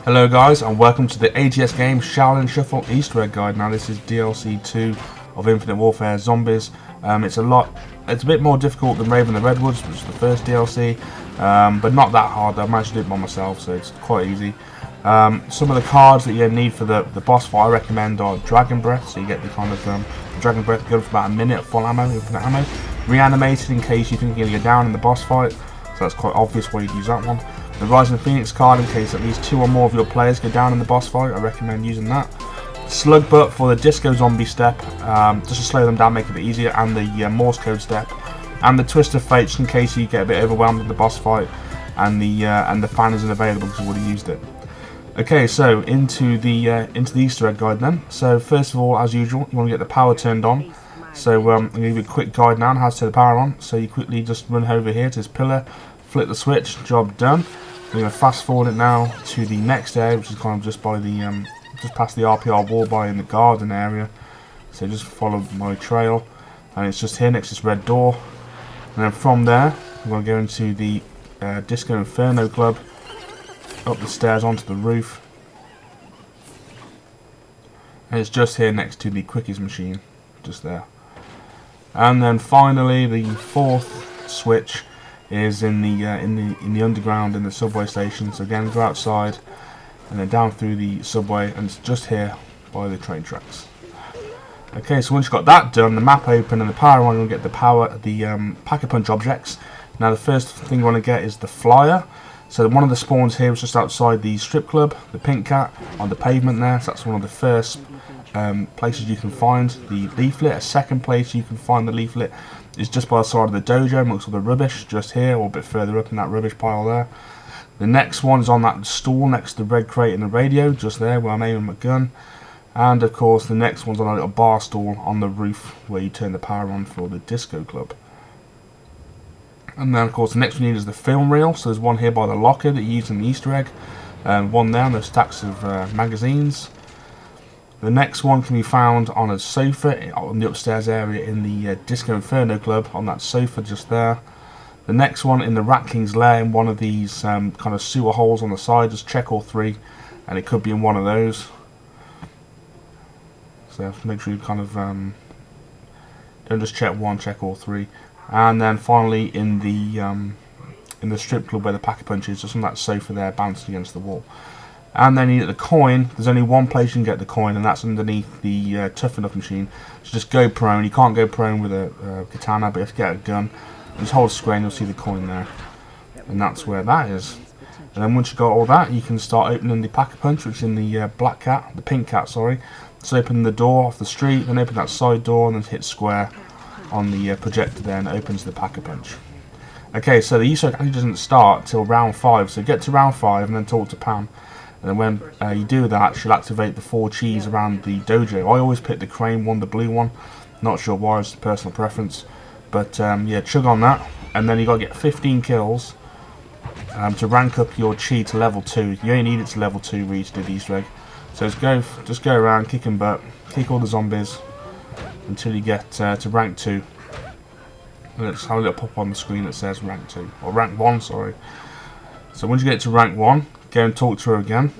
Hello guys and welcome to the ATS game Shaolin Shuffle Easter egg guide. Now this is DLC 2 of Infinite Warfare Zombies. It's a bit more difficult than Rave and the Redwoods, which is the first DLC, but not that hard. I managed to do it by myself, so it's quite easy. Some of the cards that you need for the boss fight I recommend are Dragon Breath, so you get the kind of Dragon Breath good for about a minute of full ammo, infinite ammo. Reanimated in case you think you're going to go down in the boss fight, so that's quite obvious why you'd use that one. The Rising Phoenix card in case at least 2 or more of your players go down in the boss fight, I recommend using that. Slug Butt for the Disco Zombie step, just to slow them down, make it a bit easier, and the Morse Code step. And the Twist of Fate just in case you get a bit overwhelmed in the boss fight and the fan isn't available because you've already used it. Okay, so into the Easter egg guide then. So first of all, as usual, you want to get the power turned on. So I'm going to give you a quick guide now on how to turn the power on. So you quickly just run over here to this pillar, flip the switch, job done. We're going to fast forward it now to the next area, which is kind of just by the just past the RPR wall by in the garden area. So just follow my trail, and it's just here next to this red door. And then from there, we're going to go into the Disco Inferno Club, up the stairs onto the roof, and it's just here next to the quickies machine, just there. And then finally, the fourth switch is in the underground in the subway station. So again, go outside and then down through the subway, and it's just here by the train tracks. Okay, so once you've got that done, the map open and the power on, you'll get the Pack-a-Punch objects. Now the first thing you want to get is the flyer. So one of the spawns here is just outside the strip club, the Pink Cat, on the pavement there. So that's one of the first places you can find the leaflet. A second place you can find the leaflet is just by the side of the dojo amongst all the rubbish, just here or a bit further up in that rubbish pile there. The next one is on that stool next to the red crate and the radio, just there where I'm aiming my gun. And of course the next one's on a little bar stool on the roof where you turn the power on for the disco club. And then of course the next one you need is the film reel. So there's one here by the locker that you use in the Easter egg, one there, and there's stacks of magazines. The next one can be found on a sofa on the upstairs area in the Disco Inferno Club, on that sofa just there. The next one in the Rat King's lair in one of these kind of sewer holes on the side. Just check all 3, and it could be in one of those. So make sure you kind of don't just check one, check all 3. And then finally in the strip club where the Pack-a-Punch is, just on that sofa there, bouncing against the wall. And then you get the coin. There's only one place you can get the coin, and that's underneath the Tough Enough machine. So just go prone. You can't go prone with a katana, but you have to get a gun. Just hold square and you'll see the coin there. And that's where that is. And then once you've got all that, you can start opening the Pack-a-Punch, which is in the the Pink Cat, sorry. So open the door off the street, then open that side door, and then hit square on the projector there, and it opens the Pack-a-Punch. Okay, so the Easter egg actually doesn't start till round 5. So get to round 5 and then talk to Pam. And then when you do that, she'll activate the 4 cheese around the dojo. I always pick the crane one, the blue one. Not sure why, it's a personal preference. But yeah, chug on that. And then you got to get 15 kills to rank up your chi to level 2. You only need it to level 2 really to do the Easter egg. So just go around kicking butt, kick all the zombies until you get to rank 2. And let's have a little pop on the screen that says rank 2, or rank 1, sorry. So once you get to rank 1, go and talk to her again,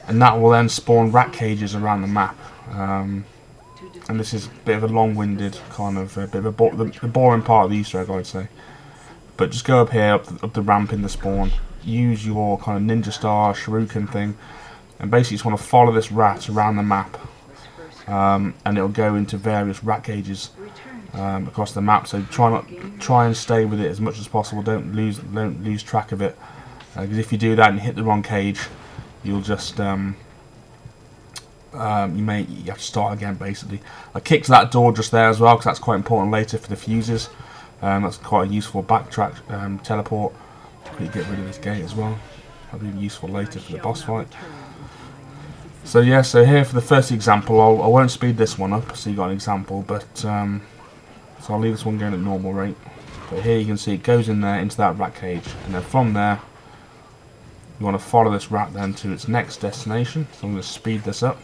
and that will then spawn rat cages around the map. And this is a bit of a long-winded kind of bit of the boring part of the Easter egg, I'd say. But just go up here, up the ramp in the spawn, use your kind of ninja star shuriken thing, and basically just want to follow this rat around the map, and it'll go into various rat cages across the map. So try and stay with it as much as possible. Don't lose track of it, because if you do that and hit the wrong cage, you'll just you have to start again basically. I kicked that door just there as well because that's quite important later for the fuses. That's quite a useful backtrack teleport. You get rid of this gate as well. That'll be useful later for the boss fight. So yeah, so here for the first example, I won't speed this one up so you got an example, but so I'll leave this one going at normal rate. But here you can see it goes in there into that rat cage, and then from there you want to follow this rat then to its next destination. So I'm going to speed this up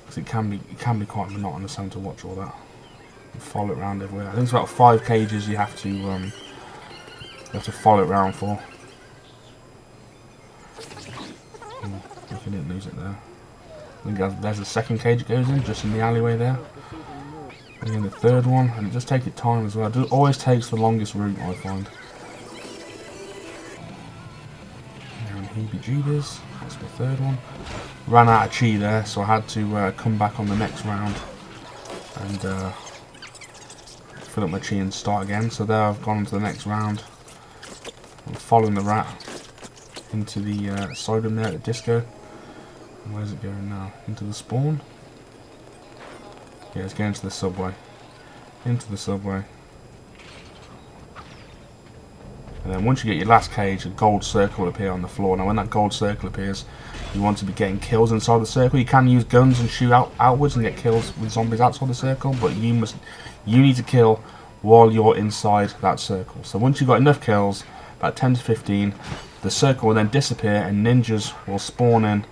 because it can be quite monotonous having to watch all that and follow it around everywhere. I think it's about 5 cages you have to follow it around for. didn't lose it there. I think there's the second cage it goes in, just in the alleyway there. And then the third one, and it just takes its time as well. It always takes the longest route, I find. Now in heebie-jeebies, that's the third one. Ran out of chi there, so I had to come back on the next round and fill up my chi and start again. So there I've gone on to the next round. I'm following the rat into the side room there at the disco. And where's it going now? Into the spawn? Yeah, it's going to the subway. Into the subway. And then once you get your last cage, a gold circle will appear on the floor. Now when that gold circle appears, you want to be getting kills inside the circle. You can use guns and shoot outwards and get kills with zombies outside the circle, but you need to kill while you're inside that circle. So once you've got enough kills, about 10 to 15, the circle will then disappear and ninjas will spawn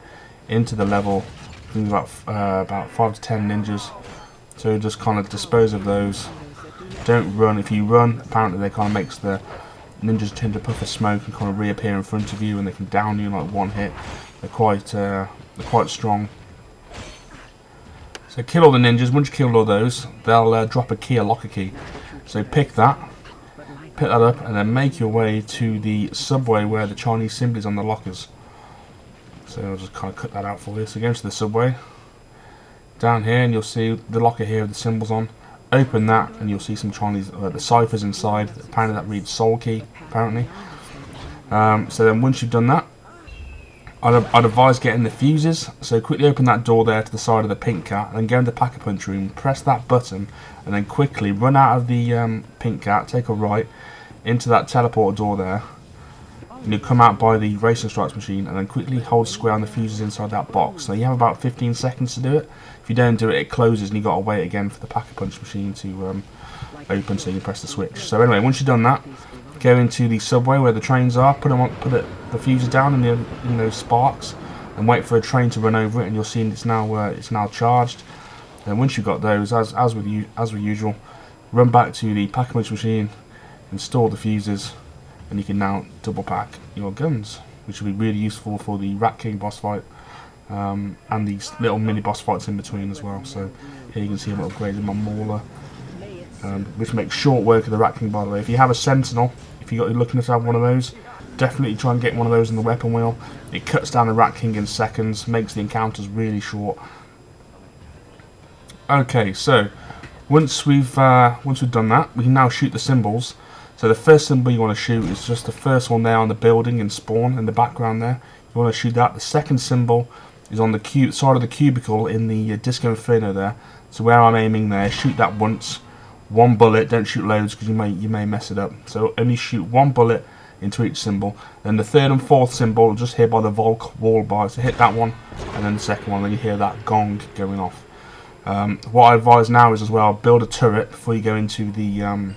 into the level. I think about 5 to 10 ninjas. So just kind of dispose of those. Don't run. If you run, apparently they kind of makes the ninjas tend to puff of smoke and kind of reappear in front of you, and they can down you in like one hit. They're quite strong. So kill all the ninjas. Once you kill all those, they'll drop a key, a locker key. So pick that up, and then make your way to the subway where the Chinese symbol is on the lockers. So I'll just kind of cut that out for you. So go to the subway. Down here, and you'll see the locker here with the symbols on. Open that, and you'll see some Chinese, the ciphers inside. Apparently that reads soul key, apparently. So then once you've done that, I'd advise getting the fuses. So quickly open that door there to the side of the pink cat, and then go into the Pack-a-Punch room, press that button, and then quickly run out of the pink cat, take a right, into that teleporter door there. And you come out by the racing strikes machine, and then quickly hold square on the fuses inside that box. So you have about 15 seconds to do it. If you don't do it, it closes, and you've got to wait again for the Pack-a-Punch machine to open, so you press the switch. So anyway, once you've done that, go into the subway where the trains are, put the fuses down in those sparks, and wait for a train to run over it, and you'll see it's now charged. And once you've got those, as with usual, run back to the Pack-a-Punch machine, install the fuses, and you can now double pack your guns, which will be really useful for the Rat King boss fight, and these little mini boss fights in between as well. So here you can see I'm upgrading my Mauler, which makes short work of the Rat King, by the way. If you have a Sentinel, if you're looking to have one of those, definitely try and get one of those in the weapon wheel. It cuts down the Rat King in seconds, makes the encounters really short. Okay, so once we've done that, we can now shoot the symbols. So the first symbol you want to shoot is just the first one there on the building in spawn in the background there. You want to shoot that. The second symbol is on the side of the cubicle in the Disco Inferno there. So where I'm aiming there, shoot that once. One bullet, don't shoot loads because you may mess it up. So only shoot one bullet into each symbol. Then the third and fourth symbol just here by the Volk wall bar. So hit that one, and then the second one, then you hear that gong going off. What I advise now is as well, build a turret before you go into the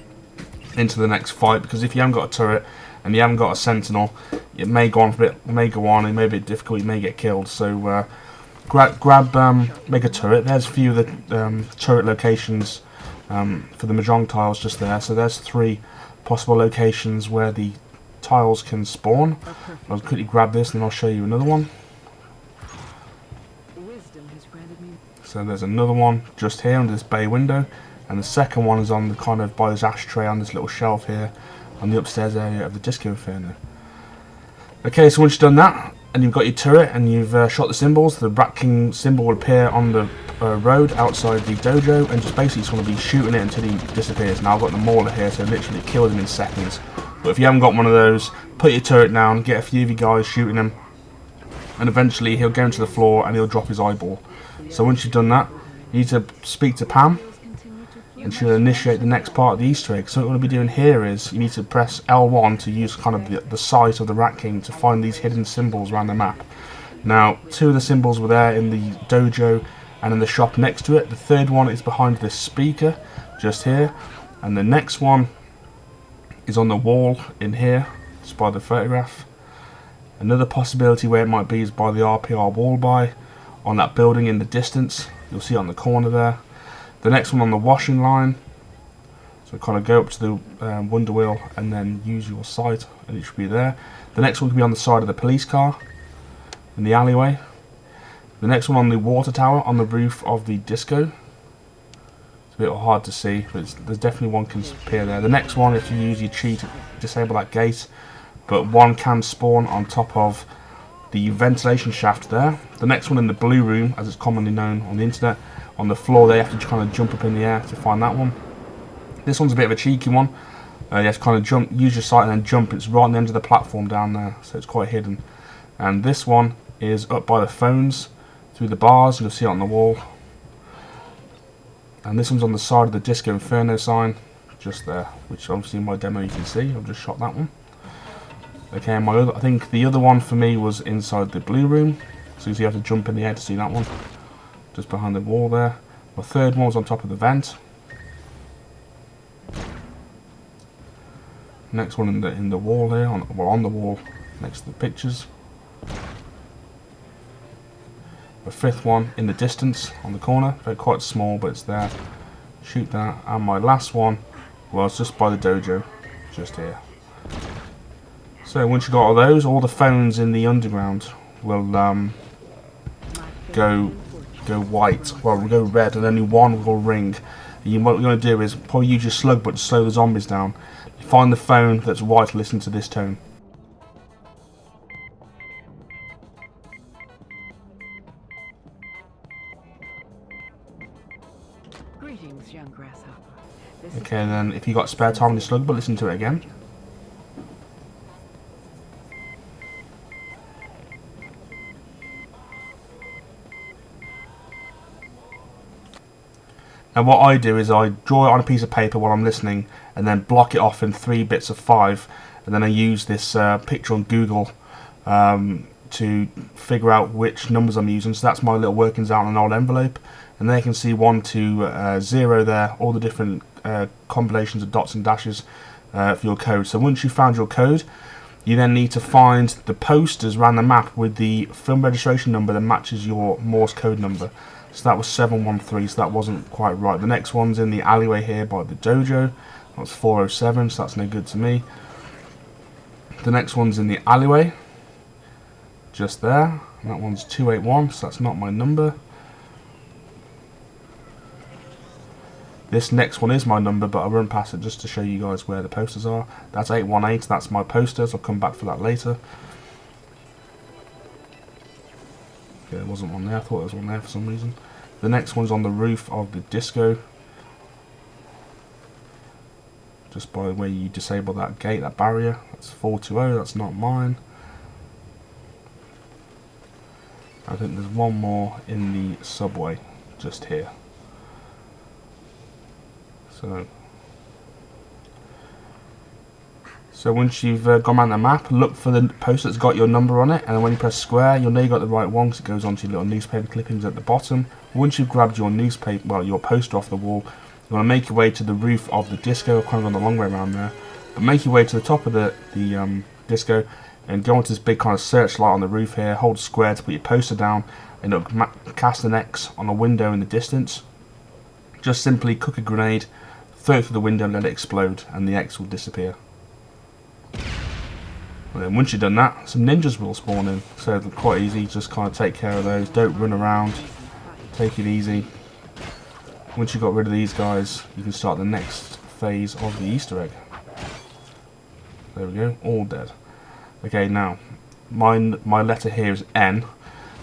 next fight, because if you haven't got a turret and you haven't got a Sentinel, it may go on it may be a bit difficult, you may get killed. So make a turret. There's a few of the turret locations for the Mahjong tiles just there. So there's 3 possible locations where the tiles can spawn. I'll quickly grab this and then I'll show you another one. So there's another one just here under this bay window, and the second one is on the kind of by this ashtray on this little shelf here on the upstairs area of the Disco Inferno. Okay, so once you've done that and you've got your turret and you've shot the symbols, the Rat King symbol will appear on the road outside the dojo, and just basically just want to be shooting it until he disappears. Now I've got the Mauler here, so literally kill him in seconds. But if you haven't got one of those, put your turret down, get a few of you guys shooting him, and eventually he'll go into the floor and he'll drop his eyeball. So once you've done that, you need to speak to Pam, and she'll initiate the next part of the Easter egg. So what you want to be doing here is you need to press L1 to use kind of the sight of the Rat King to find these hidden symbols around the map. Now 2 of the symbols were there in the dojo and in the shop next to it. The third one is behind this speaker just here, and the next one is on the wall in here, just by the photograph. Another possibility where it might be is by the RPR wall by on that building in the distance. You'll see it on the corner there. The next one on the washing line. So kind of go up to the wonder wheel and then use your sight, and it should be there. The next one could be on the side of the police car in the alleyway. The next one on the water tower on the roof of the disco. It's a bit hard to see, but there's definitely one can appear there. The next one, if you use your cheat, disable that gate, but one can spawn on top of the ventilation shaft there. The next one in the blue room, as it's commonly known on the internet, on the floor there, you have to kind of jump up in the air to find that one. This one's a bit of a cheeky one. You have to kind of jump, use your sight and then jump. It's right on the end of the platform down there, so it's quite hidden. And this one is up by the phones, through the bars. You'll see it on the wall. And this one's on the side of the Disco Inferno sign, just there, which obviously in my demo you can see. I've just shot that one. Okay, and I think the other one for me was inside the blue room, so you have to jump in the air to see that one, just behind the wall there. My third one was on top of the vent. Next one in the wall here, on the wall next to the pictures. The fifth one in the distance on the corner, they're quite small but it's there. Shoot that. And my last one was just by the dojo, just here. So once you got all those, all the phones in the underground will go white, well will go red, and only one will ring. And what you're going to do is probably use your slug button to slow the zombies down. Find the phone that's white, listen to this tone. Greetings, young grasshopper. Okay, and then if you got spare time on your slug button, listen to it again. And what I do is I draw it on a piece of paper while I'm listening and then block it off in 3 bits of 5, and then I use this picture on Google to figure out which numbers I'm using. So that's my little workings out on an old envelope, and there you can see 1 to 0 there, all the different combinations of dots and dashes for your code. So once you've found your code, you then need to find the posters around the map with the film registration number that matches your Morse code number. So that was 713, so that wasn't quite right. The next one's in the alleyway here by the dojo. That's 407, so that's no good to me. The next one's in the alleyway, just there. And that one's 281, so that's not my number. This next one is my number, but I'll run past it just to show you guys where the posters are. That's 818, that's my posters. I'll come back for that later. Okay, there wasn't one there. I thought there was one there for some reason. The next one's on the roof of the disco. Just by the way you disable that gate, that barrier. That's 420, that's not mine. I think there's one more in the subway, just here. So once you've gone around the map, look for the post that's got your number on it, and then when you press square, you'll know you got the right one because it goes onto your little newspaper clippings at the bottom. Once you've grabbed your newspaper, well, your poster off the wall, you want to make your way to the roof of the disco. I've kind of gone the long way around there, but make your way to the top of the disco and go onto this big kind of searchlight on the roof here. Hold square to put your poster down, and it'll cast an X on a window in the distance. Just simply cook a grenade, throw it through the window and let it explode, and the X will disappear. And then once you've done that, some ninjas will spawn in, so they're quite easy. Just kind of take care of those, don't run around, take it easy. Once you've got rid of these guys, you can start the next phase of the Easter egg. There we go, all dead. Okay, now my letter here is N.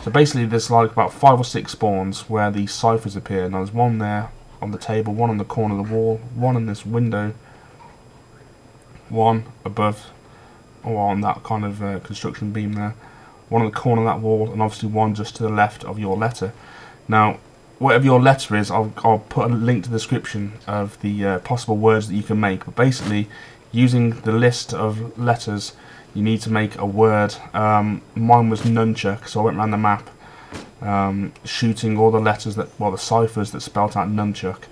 So basically there's like about 5 or 6 spawns where the ciphers appear. Now there's one there on the table, one on the corner of the wall, one in this window, one above, or on that kind of construction beam there, one on the corner of that wall, and obviously one just to the left of your letter. Now whatever your letter is, I'll put a link to the description of the possible words that you can make, but basically using the list of letters you need to make a word. Mine was nunchuck, so I went around the map shooting all the letters that, well, the ciphers that spelt out nunchuck.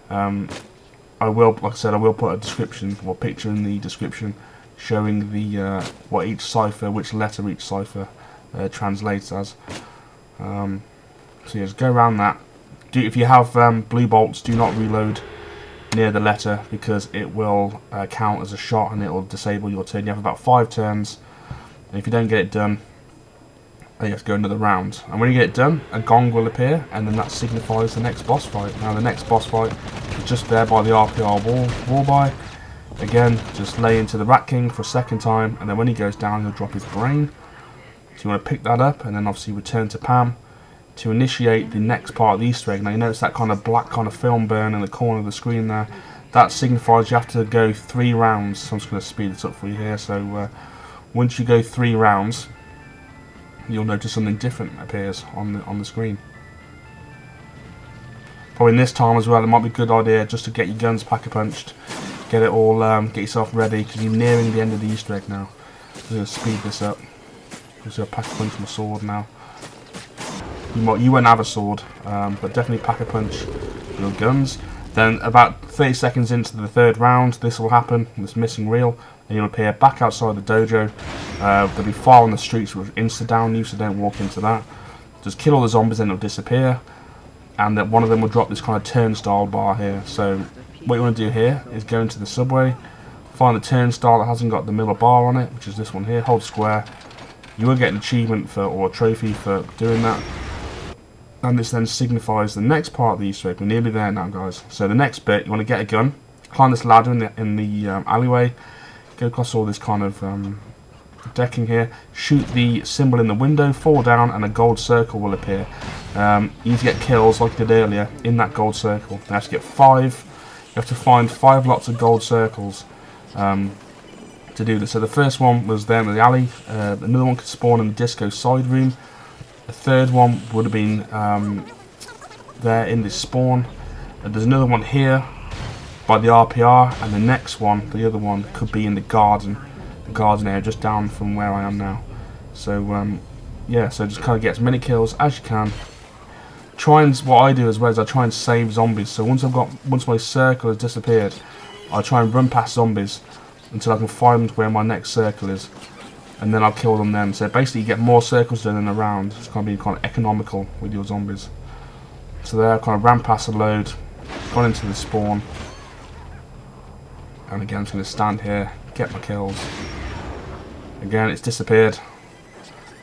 I will, like I said, I will put a description or picture in the description showing the what each cipher, which letter each cipher translates as. So yeah, just go around that. If you have blue bolts, do not reload near the letter because it will count as a shot and it will disable your turn. You have about 5 turns, and if you don't get it done, and you have to go another round. And when you get it done, a gong will appear, and then that signifies the next boss fight. Now the next boss fight is just there by the RPR wall by. Again, just lay into the Rat King for a second time, and then when he goes down, he'll drop his brain. So you want to pick that up, and then obviously return to Pam to initiate the next part of the Easter egg. Now you notice that kind of black kind of film burn in the corner of the screen there. That signifies you have to go 3 rounds. So I'm just going to speed this up for you here. So once you go 3 rounds, you'll notice something different appears on the screen. Probably in this time as well, it might be a good idea just to get your guns pack-a-punched, get it all, get yourself ready, because you're nearing the end of the Easter egg now. I'm going to speed this up. I'm just going to pack-a-punch my sword now. You won't have a sword, but definitely pack-a-punch your guns. Then about 30 seconds into the 3rd round, this will happen, this missing reel, and you'll appear back outside the dojo. There'll be fire on the streets which will insta-down you, so don't walk into that. Just kill all the zombies, then it'll disappear, and that one of them will drop this kind of turnstile bar here. So what you want to do here is go into the subway, find the turnstile that hasn't got the middle bar on it, which is this one here, hold square. You will get an achievement for, or a trophy for doing that. And this then signifies the next part of the Easter egg. We're nearly there now, guys. So the next bit, you want to get a gun, climb this ladder in the alleyway, go across all this kind of decking here, shoot the symbol in the window, fall down, and a gold circle will appear. You need to get kills, like you did earlier, in that gold circle. You have to get 5. You have to find 5 lots of gold circles to do this. So the first one was there in the alley. Another one could spawn in the disco side room. The 3rd one would have been there in this spawn. There's another one here by the RPR, and the next one, the other one, could be in the garden area just down from where I am now. So yeah, so just kind of get as many kills as you can. What I do as well is I try and save zombies. So once my circle has disappeared, I try and run past zombies until I can find where my next circle is, and then I'll kill them then. So basically you get more circles done in a round. It's kind of being kind of economical with your zombies. So there I kind of ran past the load, gone into the spawn, and again I'm just going to stand here, get my kills. Again it's disappeared,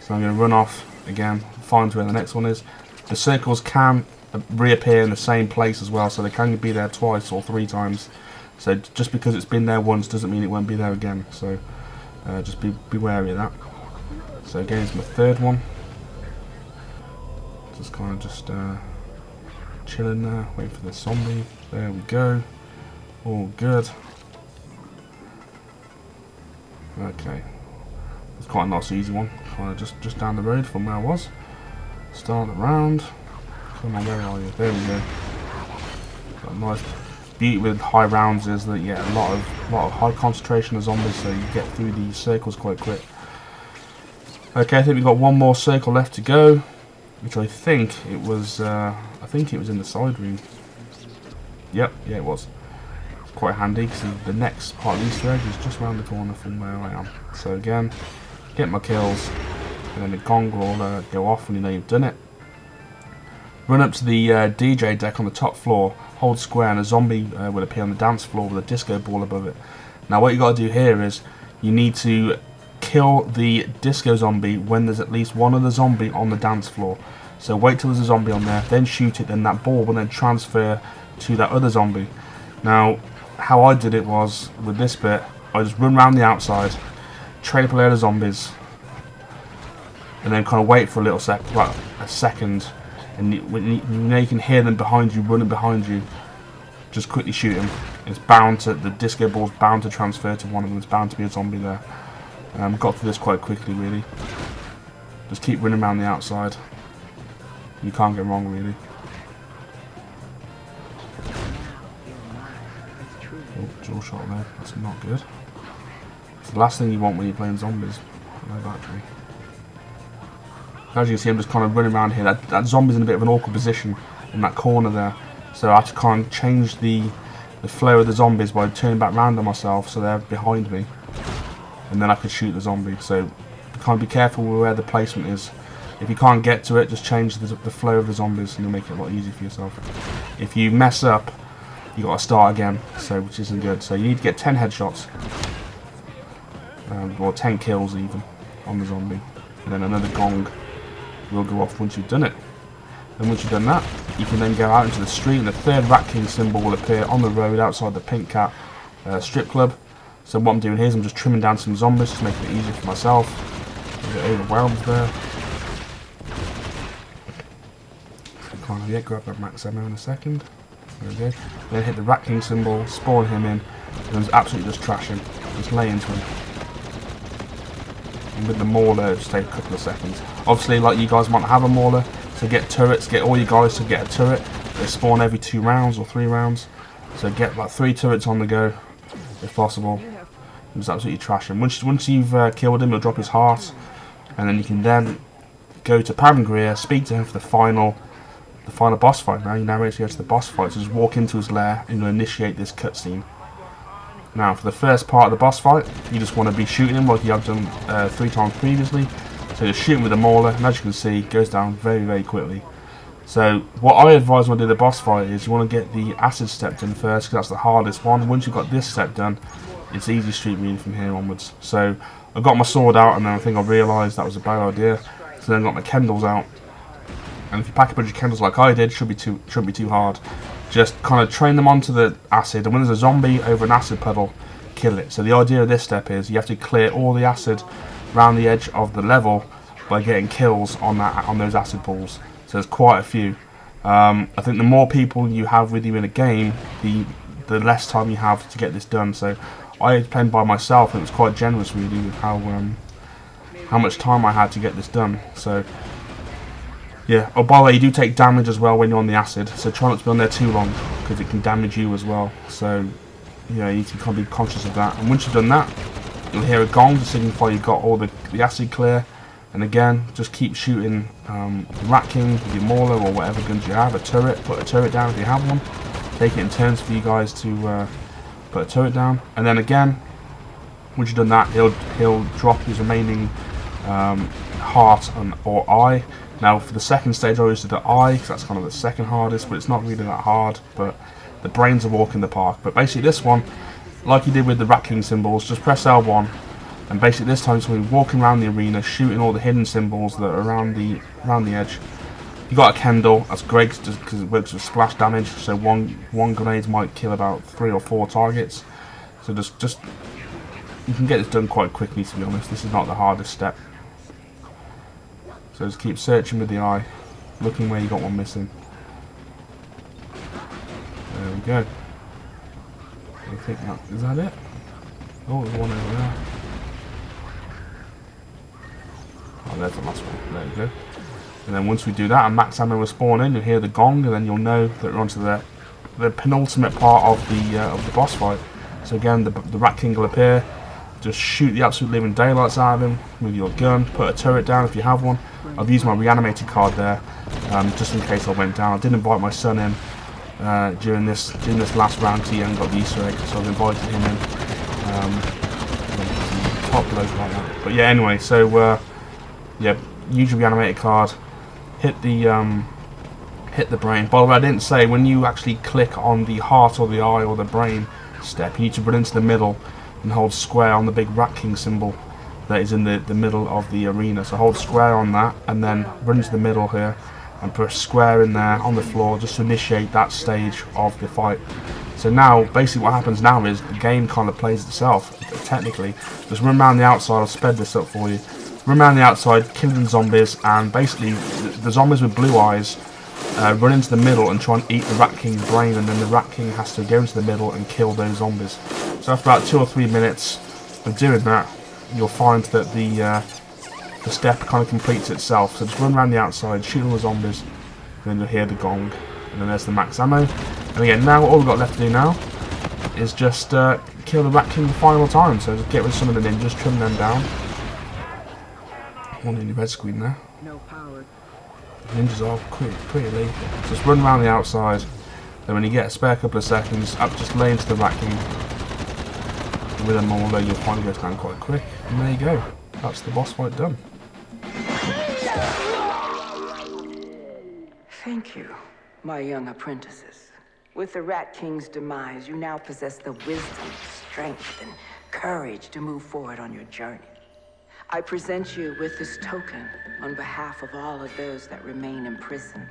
so I'm going to run off again, find where the next one is. The circles can reappear in the same place as well, so they can be there twice or 3 times. So just because it's been there once doesn't mean it won't be there again. So just be wary of that. So again, it's my 3rd one. Just kind of chilling there, waiting for the zombie. There we go. All good. Okay. It's quite a nice easy one. Kind of just down the road from where I was. Start the round. Come on, where are you? There we go. Got a nice beauty with high rounds is that you get a lot of high concentration of zombies, so you get through these circles quite quick. Okay, I think we've got one more circle left to go, which I think it was in the side room. Yep, yeah it was. It's quite handy because the next part of the Easter egg is just around the corner from where I am. So again, get my kills, and then the gong will go off when you know you've done it. Run up to the DJ deck on the top floor, hold square, and a zombie will appear on the dance floor with a disco ball above it. Now what you got to do here is you need to kill the disco zombie when there's at least one other zombie on the dance floor. So wait till there's a zombie on there, then shoot it, then that ball will then transfer to that other zombie. Now how I did it was, with this bit, I just run around the outside, trade up a load of zombies, and then kind of wait for a little a second, and you know you can hear them behind you, running behind you. Just quickly shoot them. It's bound to, the disco ball's bound to transfer to one of them. It's bound to be a zombie there. Got through this quite quickly, really. Just keep running around the outside. You can't get wrong, really. Oh, jaw shot there. That's not good. It's the last thing you want when you're playing zombies. No battery. As you can see, I'm just kind of running around here. That zombie's in a bit of an awkward position in that corner there. So I have to kind of change the flow of the zombies by turning back round on myself so they're behind me. And then I can shoot the zombie. So kind of be careful with where the placement is. If you can't get to it, just change the flow of the zombies and you'll make it a lot easier for yourself. If you mess up, you got to start again, so which isn't good. So you need to get 10 headshots. Or 10 kills even on the zombie. And then another gong will go off once you've done it. And once you've done that, you can then go out into the street, and the third Rat King symbol will appear on the road outside the Pink Cat strip club. So what I'm doing here is I'm just trimming down some zombies to make it easier for myself. A bit overwhelmed there. Can't yet grab that max ammo in a second. There we go. Then hit the Rat King symbol, spawn him in, and just absolutely just trash him. Just lay into him. And with the mauler, it'll just take a couple of seconds. Obviously, like, you guys might have a mauler, so get turrets, get all you guys to get a turret. They spawn every 2 rounds or 3 rounds. So get like 3 turrets on the go, if possible. Just absolutely trash him. Once you've killed him, he'll drop his heart, and then you can then go to Pavangria, speak to him for the final boss fight. Now you're now ready to go to the boss fight. So just walk into his lair and you'll initiate this cutscene. Now for the first part of the boss fight, you just want to be shooting him like you have done 3 times previously. So just shoot him with a mauler, and as you can see, it goes down very, very quickly. So what I advise when I do the boss fight is you want to get the acid step done first, because that's the hardest one. Once you've got this step done, it's easy street reading from here onwards. So I got my sword out, and then I think I realised that was a bad idea. So then I got my candles out, and if you pack a bunch of candles like I did, shouldn't be too hard. Just kind of train them onto the acid, and when there's a zombie over an acid puddle, kill it. So the idea of this step is you have to clear all the acid around the edge of the level by getting kills on those acid balls. So there's quite a few. I think the more people you have with you in a game, the less time you have to get this done. So I played by myself, and it was quite generous really with how much time I had to get this done. So yeah. Oh, by the way, you do take damage as well when you're on the acid, so try not to be on there too long, because it can damage you as well. So yeah, you can kind of be conscious of that. And once you've done that, you'll hear a gong to signify you've got all the acid clear. And again, just keep shooting the Rat King with your mauler or whatever guns you have. A turret, put a turret down if you have one. Take it in turns for you guys to put a turret down. And then again, once you've done that, he'll drop his remaining heart or eye. Now for the second stage, I always do the eye, because that's kind of the second hardest, but it's not really that hard. But the brain's a walk in the park. But basically this one, like you did with the Rat King symbols, just press L1. And basically this time it's going to be walking around the arena, shooting all the hidden symbols that are around the edge. You got a candle, that's great because it works with splash damage. So one grenade might kill about 3 or 4 targets. So just you can get this done quite quickly, to be honest. This is not the hardest step. So just keep searching with the eye, looking where you got one missing. There we go. I think is that it? Oh, there's one over there. Oh, there's the last one. There you go. And then once we do that, and max ammo will spawn in, you'll hear the gong, and then you'll know that we're onto the penultimate part of the boss fight. So again, the Rat King will appear. Just shoot the absolute living daylights out of him with your gun. Put a turret down if you have one. I've used my reanimated card there, just in case I went down. I did invite my son in during this last round. He hadn't got the Easter egg, so I've invited him in. Top bloke like that. But yeah, anyway, so yeah, use your reanimated card. Hit the brain. By the way, I didn't say, when you actually click on the heart or the eye or the brain step, you need to run into the middle and hold square on the big Rat King symbol that is in the middle of the arena. So hold square on that, and then run into the middle here and press square in there on the floor just to initiate that stage of the fight. So now, basically what happens now is the game kind of plays itself, technically. Just run around the outside. I'll sped this up for you. Run around the outside, killing zombies, and basically the zombies with blue eyes run into the middle and try and eat the Rat King's brain, and then the Rat King has to go into the middle and kill those zombies. So after about 2 or 3 minutes of doing that, you'll find that the step kind of completes itself. So just run around the outside, shoot all the zombies, and then you'll hear the gong, and then there's the max ammo. And again, now all we've got left to do now is just kill the Rat King the final time. So just get rid of some of the ninjas, trim them down. One in the red screen there. No power. Ninjas are pretty lethal. Just run around the outside, then when you get a spare couple of seconds, just lay into the Rat King. And with a mauler, you'll find it goes down quite quick. And there you go. That's the boss fight done. Thank you, my young apprentices. With the Rat King's demise, you now possess the wisdom, strength, and courage to move forward on your journey. I present you with this token on behalf of all of those that remain imprisoned.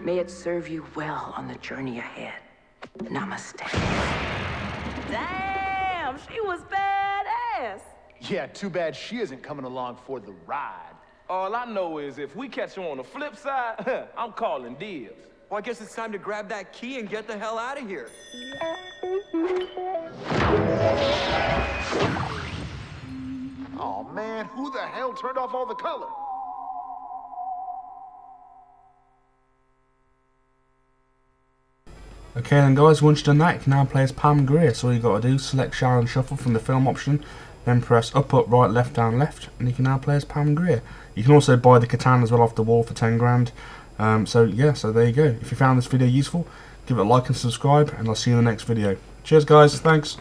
May it serve you well on the journey ahead. Namaste. Damn, she was badass. Yeah, too bad she isn't coming along for the ride. All I know is if we catch her on the flip side, I'm calling dibs. Well, I guess it's time to grab that key and get the hell out of here. Oh man, who the hell turned off all the color? Okay then guys, once you've done that, you can now play as Pam Grier. So all you got to do, select Shaolin Shuffle from the film option, then press up, up, right, left, down, left, and you can now play as Pam Grier. You can also buy the katana as well off the wall for 10 grand. So yeah, so there you go. If you found this video useful, give it a like and subscribe, and I'll see you in the next video. Cheers guys, thanks.